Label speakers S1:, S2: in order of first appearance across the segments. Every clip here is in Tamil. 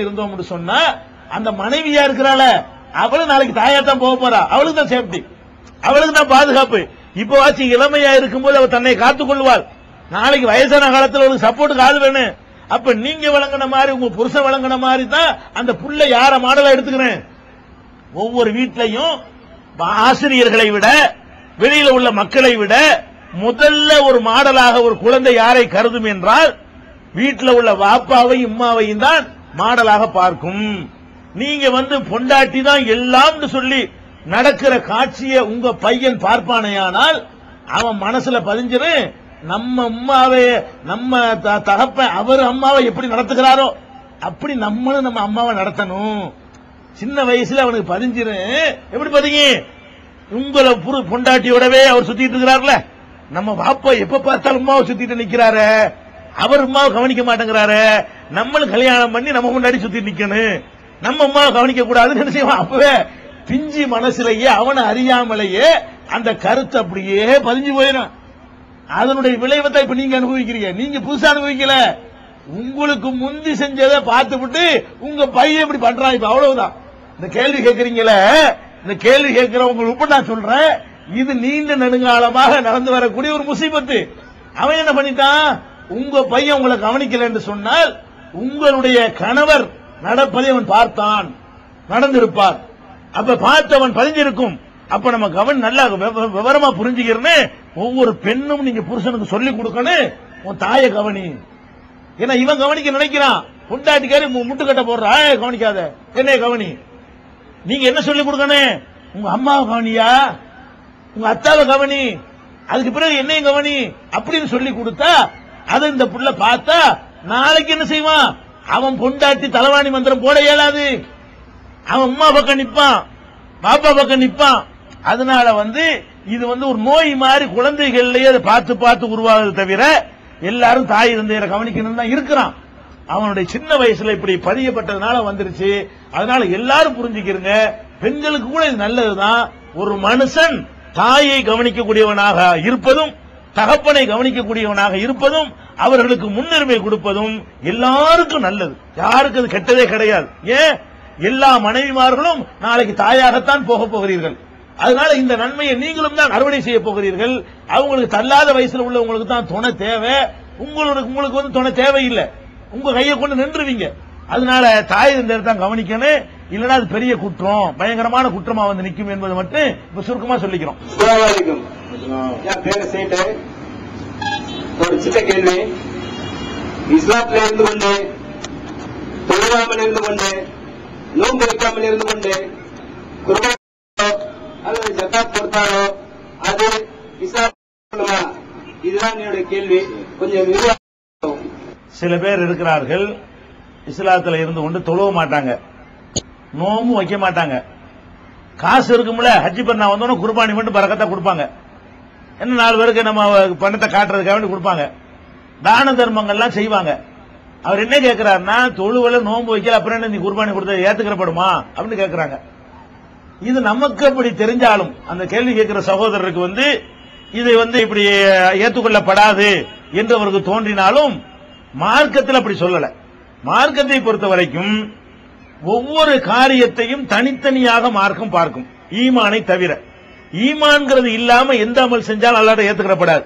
S1: இருந்தோம்னு சொன்னா அந்த மனைவியா இருக்கிறாள அவளும் நாளைக்கு தாயாத்தான் போக போறா. அவளுக்கு தான் சேஃப்டி, அவளுக்கு தான் பாதுகாப்பு. இப்போ வாசி இளமையா இருக்கும்போது அவள் தன்னை காத்துக் கொள்வாள். நாளைக்கு வயசான காலத்தில் ஒரு சப்போர்ட்டுக்கு ஆள் வேணும். அப்ப நீங்க வழங்கின மாதிரி உங்க புருஷன் வழங்கின மாதிரி தான் அந்த புள்ள யார மாடலா எடுத்துக்கிறேன். ஒவ்வொரு வீட்லையும் ஆசிரியர்களை விட வெளியில உள்ள மக்களை விட முதல்ல ஒரு மாடலாக ஒரு குழந்தை யாரை கருதும் என்றால் வீட்டில் உள்ள வாப்பாவையும் உம்மாவையும் தான் மாடலாக பார்க்கும். நீங்க பொண்டாட்டி தான் எல்லாம் சொல்லி நடக்கிற காட்சியை உங்க பையன் பார்ப்பானையானால் அவன் மனசுல பதிஞ்சிரு, நம்ம அம்மாவை நம்ம தகப்பன் அவர் அம்மாவை எப்படி நடத்துகிறாரோ அப்படி நம்மளும் நம்ம அம்மாவை நடத்தணும். சின்ன வயசுல அவனுக்கு பதிஞ்சிரு. எப்படி பதிங்க? உங்களை பொண்டாட்டியோடவே அவர் சுத்திட்டு இருக்கிறார்ல, நம்ம பாப்பா எப்ப பார்த்தாலும் அம்மாவை சுத்திட்டு நிக்கிறாரு, அவர் அம்மாவை கவனிக்க மாட்டேங்கிறாரு, நம்மளும் கல்யாணம் பண்ணி நம்ம முன்னாடி சுத்தி நிக்கணும், நம்ம அம்மாவை கவனிக்க கூடாதுன்னு என்ன செய்வான்? அப்பவே பிஞ்சி மனசுலயே அவனை அறியாமலேயே அந்த கருத்து அப்படியே பதிஞ்சு போயிடும். அதனுடைய விளைவை தான் இப்ப நீங்க அனுபவிக்கிறீங்க. நீங்க புதுசா அனுபவிக்கல, உங்களுக்கு முந்தி செஞ்சதை பார்த்துவிட்டு உங்க பையன் இப்படி பண்றான். இப்ப அவ்வளவுதான். இந்த கேள்வி கேட்கறீங்களே, இந்த கேள்வி கேட்கிறவங்களுக்கு நான் சொல்றேன், இது நீண்ட நெடுங்காலமாக நடந்து வரக்கூடிய ஒரு முசீபத்து. அவன் என்ன பண்ணிட்டான்? உங்க பையன் உங்களை கவனிக்கல என்று சொன்னால் உங்களுடைய கணவர் நடப்பதை அவன் பார்த்தான், நடந்திருப்பார். அப்ப பார்த்தவன் பதிஞ்சிருக்கும். அப்ப நம்ம நல்லா விவரமா புரிஞ்சுக்கிறேன்னு ஒவ்வொரு பெண்ணும் நீங்க புருஷனுக்கு சொல்லி கொடுக்கணும், உன் தாயை கவனி. ஏன்னா இவன் கவனிக்க நினைக்கிறான், பொண்டாட்டிக்காரி முட்டுக்கட்ட போடுறா, கவனிக்காத என்னைய கவனி. நீங்க என்ன சொல்லி கொடுக்கணும்? உங்க அம்மாவை கவனியா, உங்க அத்தாவை கவனி, அதுக்கு பிறகு என்னையும் கவனி அப்படின்னு சொல்லி கொடுத்தா அதை இந்த புள்ள பார்த்தா நாளைக்கு என்ன செய்வான்? அவன் பொண்டாட்டி தலவாணி மந்திரம் போட இயலாது, அவன் அம்மா பக்கம் நிப்பான், பாப்பா பக்கம் நிப்பான். அதனால இது ஒரு நோய் மாதிரி குழந்தைகள்லயே அதை பார்த்து பார்த்து உருவாகுது தவிர எல்லாரும் தாய் தந்தையரை கவனிக்கணும் தான் இருக்கிறான். அவனுடைய சின்ன வயசுல இப்படி பதியப்பட்டதுனால வந்துருச்சு. அதனால எல்லாரும் புரிஞ்சுக்கிறங்க, பெண்களுக்கு கூட இது நல்லதுதான். ஒரு மனுஷன் தாயை கவனிக்கக்கூடியவனாக இருப்பதும் தகப்பனை கவனிக்கக்கூடியவனாக இருப்பதும் அவர்களுக்கு முன்னுரிமை கொடுப்பதும் எல்லாருக்கும் நல்லது. யாருக்கு அது கெட்டதே கிடையாது. ஏன்? எல்லா மனைவிமார்களும் நாளைக்கு தாயாகத்தான் போக போகிறீர்கள். அதனால இந்த நன்மையை நீங்களும் தான் அறுவடை செய்ய போகிறீர்கள். அவங்களுக்கு தள்ளாத வயசுல உள்ளவங்களுக்கு தான் துணை தேவை, உங்களுக்கு துணை தேவையில்லை. உங்க கையை கொண்டு நின்றுவீங்க. அதனால தாய் தான் கவனிக்கணும், இல்லைன்னா அது பெரிய குற்றம், பயங்கரமான குற்றமா நிற்கும் என்பது மட்டும் இப்ப சுருக்கமா சொல்லிக்கிறோம்.
S2: ஒரு சின்ன கேள்வி. இஸ்லாத்தில் இருந்து கொண்டு தொழுவாமல் இருந்து கொண்டு நோன்பு வைக்காமல் இருந்து கொண்டு குர்பான் அல்லது ஜக்காத் கொடுத்தாரோ அது இஸ்லாம்? இதுதான் என்னுடைய கேள்வி. கொஞ்சம்
S1: சில பேர் இருக்கிறார்கள், இஸ்லாத்துல இருந்து கொண்டு தொழுவ மாட்டாங்க, நோம்பும் வைக்க மாட்டாங்க, காசு இருக்கும்ல ஹஜ்ஜி பண்ண வந்தோன்னா குர்பானி மட்டும் பரக்கத்தா கொடுப்பாங்க. என்ன 4 பேருக்கு நம்ம பணத்தை காட்டுறதுக்காக வேண்டி கொடுப்பாங்க. தான தர்மங்கள்லாம் செய்வாங்க. அவர் என்ன கேட்கிறாருன்னா, தொழுவல நோம்பு வைக்கல, அப்புறம் என்ன நீ குர்பானி கொடுத்தது ஏத்துக்கிறப்படுமா அப்படின்னு கேட்கிறாங்க. இது நமக்கு அப்படி தெரிஞ்சாலும் அந்த கேள்வி கேட்கிற சகோதரருக்கு இது இப்படி ஏற்றுக்கொள்ளப்படாது என்று அவருக்கு தோன்றினாலும் மார்க்கத்தில் அப்படி சொல்லல. மார்க்கத்தை பொறுத்த வரைக்கும் ஒவ்வொரு காரியத்தையும் தனித்தனியாக மார்க்கம் பார்க்கும், ஈமானை தவிர. ஈமான்கிறது இல்லாம எந்த அமல் செஞ்சாலும் அல்லாஹ்ட்ட ஏத்துக்கிறப்படாது.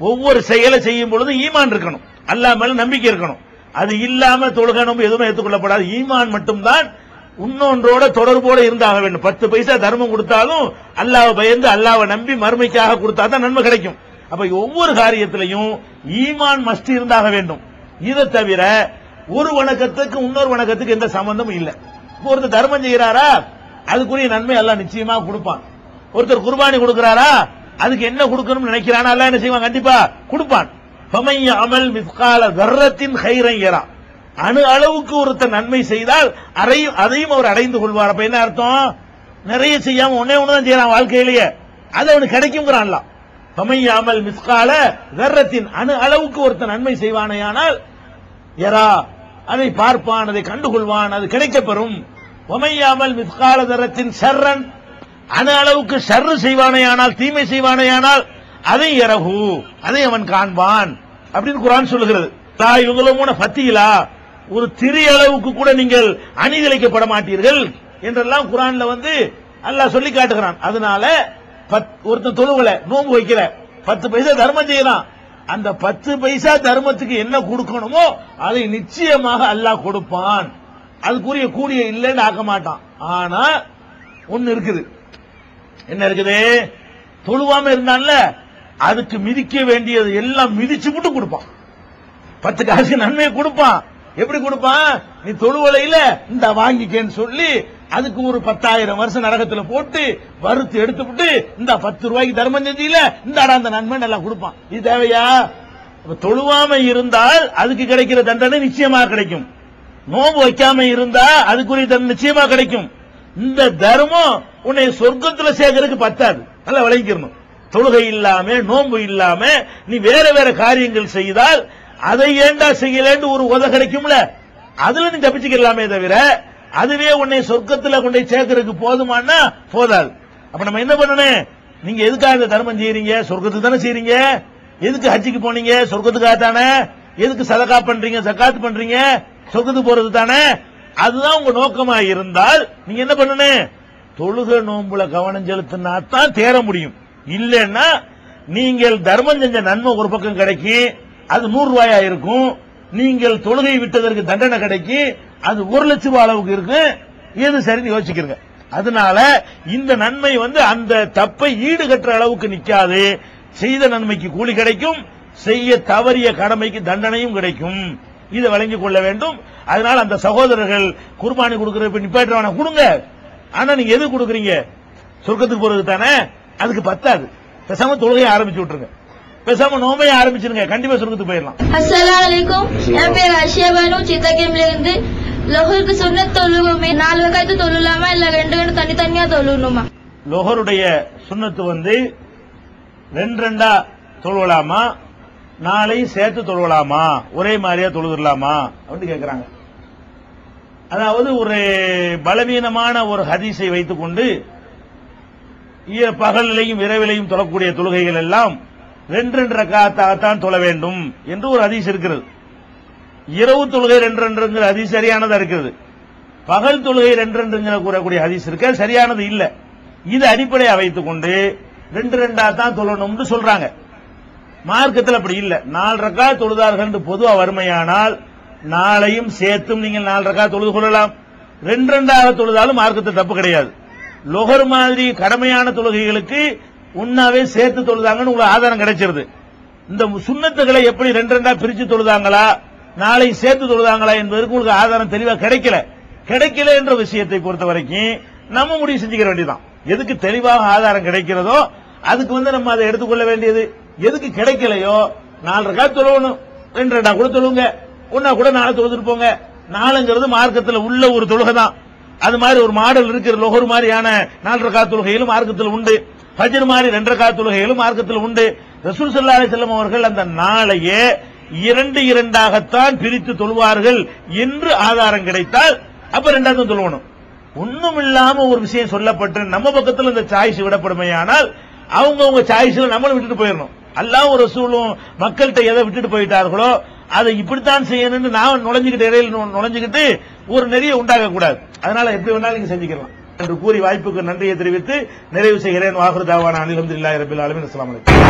S1: ஒவ்வொரு செயலை செய்யும் பொழுது ஈமான் இருக்கணும், அல்லாஹ் மேல நம்பிக்கை இருக்கணும். அது இல்லாம தொழுகணும் எதுவுமே ஏற்றுக்கொள்ளப்படாது. ஈமான் மட்டும்தான் இன்னொன்றோட தொடர்போட இருந்தாக வேண்டும். 10 பைசா தர்மம் கொடுத்தாலும் அல்லாஹ்வை பயந்து அல்லாஹ்வை நம்பி மறுமைக்காக கொடுத்தா தான் நன்மை கிடைக்கும். அப்ப ஒவ்வொரு காரியத்திலையும் ஈமான் மஸ்ட் இருந்தாக வேண்டும். இதை தவிர ஒரு வணக்கத்துக்கு இன்னொரு வணக்கத்துக்கு எந்த சம்பந்தமும் இல்லை. ஒருத்தர் தர்மம் செய்யறாரா, அதுக்குரிய நன்மை அல்லாஹ் நிச்சயமா கொடுப்பான். ஒருத்தர் குர்பானி கொடுக்கிறாரா, அதுக்கு என்ன கொடுக்கணும்னு நினைக்கிறானா அல்லாஹ் என்ன செய்வான்? கண்டிப்பா கொடுப்பான். ஃபமைய அமல் மிஸ்கால தர்ரத்தின் கைரன் யரா, அணு அளவுக்கு ஒருத்தர் நன்மை செய்தால் அதையும் அவர் அடைந்து கொள்வார். அப்ப என்ன அர்த்தம்? நிறைய செய்யாம ஒன்னே ஒண்ணுதான் செய்யறான் வாழ்க்கையிலேயே, அது அவனுக்கு கிடைக்கும்ங்கிறான் அல்லாஹ். ஃபமைய அமல் மிஸ்கால தர்ரத்தின், அணு அளவுக்கு ஒருத்தர் நன்மை செய்வானேயானால் யரா, அதை பார்ப்பான், அதை கண்டுகொள்வான், அது கிடைக்கப்பெறும். ஃபமைய அமல் மிஸ்கால தர்ரத்தின் ஷர்ரன், அணு அளவுக்கு ஷர்ரு செய்வானேயானால், தீமை செய்வானேயானால் அதை யரஹு, அதை அவன் காண்பான் அப்படின்னு குர்ஆன் சொல்லுகிறது. இவங்களும் பத்தியிலா ஒரு திரி அளவுக்கு கூட நீங்கள் அநீதிழைக்கப்பட மாட்டீர்கள் என்றெல்லாம் குர்ஆன்ல அல்லாஹ் சொல்லி காட்டுகிறான். அதனால ஒருத்தன் தொழுவல நோன்பு வைக்கிற 10 பைசா தர்மம் செய்யலாம். அந்த 10 பைசா தர்மத்துக்கு என்ன கொடுக்கணுமோ அதை நிச்சயமாக அல்லாஹ் கொடுப்பான். அதுக்குரிய கூலிய இல்லைன்னு ஆக்க மாட்டான். ஆனா ஒன்னு இருக்குது. என்ன இருக்குது? தொழுவாம இருந்தான்ல, அதுக்கு மிதிக்க வேண்டியது எல்லாம் மிதிச்சு விட்டு கொடுப்பான். 10 காசு நன்மையை கொடுப்பான். எப்படி கொடுப்பான்? நீ தொழுவலையில இந்த வாங்கிக்கன்னு சொல்லி அதுக்கு ஒரு 10,000 வருஷம் நரகத்துல போட்டு வறுத்து எடுத்துவிட்டு இந்த 10 ரூபாய்க்கு தர்மம் செஞ்சீல இந்த அந்த நன்மை நல்லா கொடுப்பான். இது தேவையா? தொழுவாம இருந்தால் அதுக்கு கிடைக்கிற தண்டனை நிச்சயமா கிடைக்கும். நோன்பு வைக்காம இருந்தா அதுக்குரிய தண்டனை நிச்சயமா கிடைக்கும். இந்த தர்மம் உன்னை சொர்க்கத்துல சேர்க்கறதுக்கு பத்தாது. நல்லா விளங்கிக்கணும். தொழுகை இல்லாம நோன்பு இல்லாம நீ வேற வேற காரியங்கள் செய்தால் அதை ஏண்டா செய்யலன்னு ஒரு உத கிடைக்கும்ல, அதுல நீ தப்பிச்சுக்கலாமே தவிர அதுவே உன்னை சொர்க்கத்துல கொண்டு சேர்க்கறதுக்கு போதுமானா போதாது. அப்ப நம்ம என்ன பண்ணணும்? நீங்க எதுக்காக இந்த தர்மம் செய்யறீங்க? சொர்க்கத்துக்கு தானே செய்யறீங்க. எதுக்கு ஹஜ்ஜுக்கு போனீங்க? சொர்க்கத்துக்காக தானே. எதுக்கு சதகா பண்றீங்க, ஜகாத் பண்றீங்க? சொர்க்கத்துக்கு போறது தானே. அதுதான் உங்க நோக்கமா இருந்தால் நீங்க என்ன பண்ணணும்? தொழுகை நோன்புல கவனம் செலுத்தினா தான் தேர முடியும். இல்லைன்னா நீங்கள் தர்மம் செஞ்ச நன்மை ஒரு பக்கம் கிடைக்கும், அது 100 ரூபாயா இருக்கும். நீங்கள் தொழுகை விட்டதற்கு தண்டனை கிடைக்கும், அது 1 லட்சம் ரூபாய் அளவுக்கு இருக்கு. எது சரின்னு யோசிக்கிறீங்க. அதனால இந்த நன்மை அந்த தப்பை ஈடுகட்டுற அளவுக்கு நிக்காது. செய்த நன்மைக்கு கூலி கிடைக்கும், செய்ய தவறிய கடமைக்கு தண்டனையும் கிடைக்கும். இதை வழங்கிக் கொள்ள வேண்டும். அதனால அந்த சகோதரர்கள் குர்பானி கொடுக்கற நிப்பாட்டுறவன கொடுங்க. ஆனா நீங்க எது கொடுக்குறீங்க? சொர்க்கத்துக்கு போறது தானே. அதுக்கு பத்தாது. பேசாம தொழுகையை ஆரம்பிச்சு விட்டுருங்க. பேசாம நோம்பையை ஆரம்பிச்சிருங்க. கண்டிப்பா சொர்க்கத்துக்கு போயிடலாம்.
S3: அஸ்ஸலாமு அலைக்கும். என் பேர் ஆஷியா பானு, சித்தகேம்ல இருந்து. லோஹருக்கு சுன்னத் தொழுவோமே 4 ரக்காத்து தொழலாமா இல்ல 2 தனித்தனியா தொழணுமா?
S1: லோஹருடைய சுன்னத்து 2 தொழுவலாமா, நாளையும் சேர்த்து தொழுவலாமா, ஒரே மாதிரியா தொழுதுலாமா அப்படின்னு கேட்கிறாங்க. அதாவது ஒரு பலவீனமான ஒரு ஹதீஸை வைத்துக் கொண்டு பகலிலையும் இரவிலையும் தொழக்கூடிய தொழுகைகள் எல்லாம் 2 ரக்காத்தான் தொழ வேண்டும் என்று ஒரு ஹதீஸ் இருக்கிறது. இரவு தொழுகை 2 ஹதீஸ் சரியானதா இருக்கிறது. பகல் தொழுகை 2 கூறக்கூடிய ஹதீஸ் இருக்க சரியானது இல்ல. இது அடிப்படையா வைத்துக் கொண்டு 2 தான் தொழணும்னு சொல்றாங்க. மார்க்கத்தில் அப்படி இல்ல. 4 ரக்காத் தொழுதார்கள் பொதுவா வறுமையானால் நாளையும் சேர்த்தும் நீங்கள் 4 ரக்காத் தொழுது கொள்ளலாம். 2 தொழுதாலும் மார்க்கத்தில் தப்பு கிடையாது. லொஹர் மாதிரி கடமையான தொழுகைகளுக்கு உண்ணாவே சேர்த்து தொழுதாங்கன்னு உங்களுக்கு ஆதாரம் கிடைச்சிருது. இந்த சுன்னத்துகளை எப்படி 2 பிரிச்சு தொழுதாங்களா, நாளை சேர்த்து தொழுதாங்களா என்பதற்கு உங்களுக்கு ஆதாரம் தெளிவா கிடைக்கல என்ற விஷயத்தை பொறுத்த வரைக்கும் நம்ம முடிவு செஞ்சுக்கிற வேண்டியதான். எதுக்கு தெளிவாக ஆதாரம் கிடைக்கிறதோ அதுக்கு நம்ம அதை எடுத்துக்கொள்ள வேண்டியது. எதுக்கு கிடைக்கலையோ 4 ரக்காத் தொழுவணும், 2 கூட தொழுவுங்க, ஒன்னா கூட 4 தொழுதுட்டு போங்க. 4ங்கிறது மார்க்கத்தில் உள்ள ஒரு தொழுகை தான். அது மாதிரி ஒரு மாடல் இருக்கிற லொஹர் மாதிரியான 4 ரக்காத் தொழுகைகளும் மார்க்கத்தில் உண்டு. ஃபஜ்ர் மாதிரி 2 ரக்காத் தொழுகைகளும் மார்க்கத்தில் உண்டு. ரசூல் ஸல்லல்லாஹு அலைஹி வஸல்லம் அவர்கள் அந்த நாளையே 2 பிரித்து தொழுவார்கள் என்று ஆதாரம் கிடைத்தால் அப்ப 2 தொழுவணும். ஒண்ணும் இல்லாம ஒரு விஷயம் சொல்லப்பட்டு நம்ம பக்கத்தில் இந்த சாய்ஸ் விடப்படுமையானால் அவங்க சாய்ஸ்ல நம்மளும் விட்டுட்டு போயிடணும். அல்லாஹ் ரசூலும் மக்கள்கிட்ட எதை விட்டுட்டு போயிட்டார்களோ அதை இப்படித்தான் செய்யணும்னு நான் நுழைஞ்சுக்கிட்டு ஒரு நெறிய உண்டாக கூடாது. அதனால எப்படி வேணாலும் நீங்க செஞ்சுக்கலாம் என்று கூறி வாய்ப்புக்கு நன்றியை தெரிவித்து நிறைவு செய்கிறேன். வாஹிரு தாவானா அல்ஹம்துலில்லாஹி ரப்பில் ஆலமீன். அஸ்ஸலாமு அலைக்கும்.